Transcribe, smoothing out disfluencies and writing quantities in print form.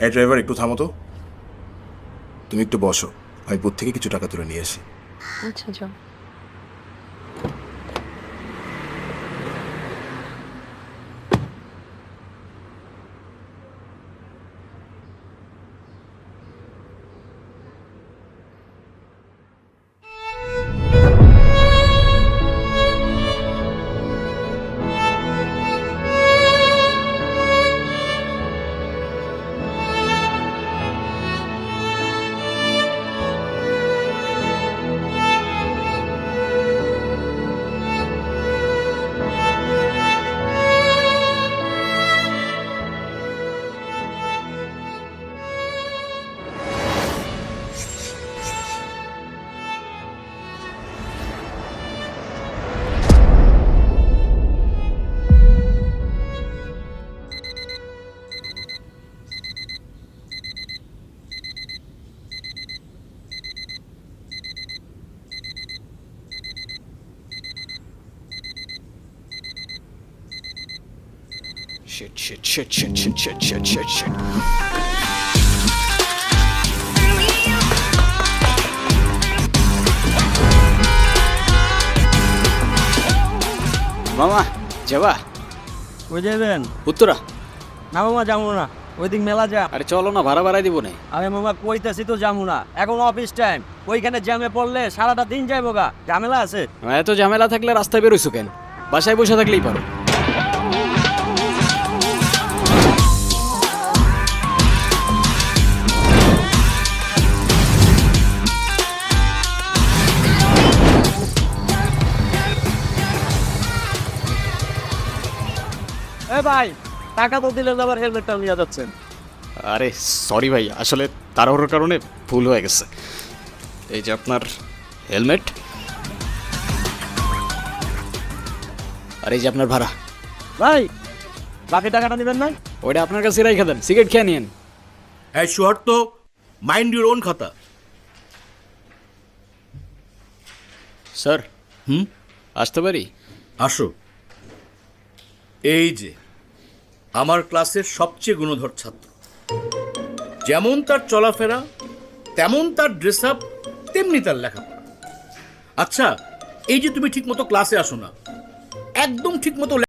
এই ড্রাইভার একটু থামো তো, তুমি একটু বসো, আমি বুথ থেকে কিছু টাকা তুলে নিয়ে আসি। আচ্ছা যাও। Shit. মামা যাবা? কই যাবেন? উত্তরা। না মামা যাবো না, ওইদিক মেলা যা। আরে চলো না, ভাড়া বাড়াই দিব না। আরে মামা কইতাছি তো যাবো না, এখন অফিস টাইম, ওইখানে জ্যামে পড়লে সারাটা দিন যাইবো গা, ঝামেলা আছে। এত ঝামেলা থাকলে রাস্তায় বেরোইছো কেন? বাসায় বসে থাকলেই পারো। এ ভাই, টাকা তো দিলেন, আবার হেলমেটটা নিয়ে যাচ্ছেন। আরে সরি ভাই, আসলে তাড়াহুড়োর কারণে ভুল হয়ে গেছে। এই যে আপনার হেলমেট, আর এই যে আপনার ভাড়া। ভাই বাকি টাকাটা নেবেন না? ওইটা আপনার কাছে রেখে দেন, সিগারেট খেয়ে নিন। হ্যাঁ শহর তো মাইন্ড ইউর ওন খাতা। স্যার আসতে পারি? আসো। এই যে আমার ক্লাসের সবচেয়ে গুণধর ছাত্র, যেমন তার চলাফেরা তেমন তার ড্রেস আপ, তেমনি তার লেখাপড়া। আচ্ছা, এই যে তুমি ঠিক মতো ক্লাসে আসো না, একদম ঠিক মতো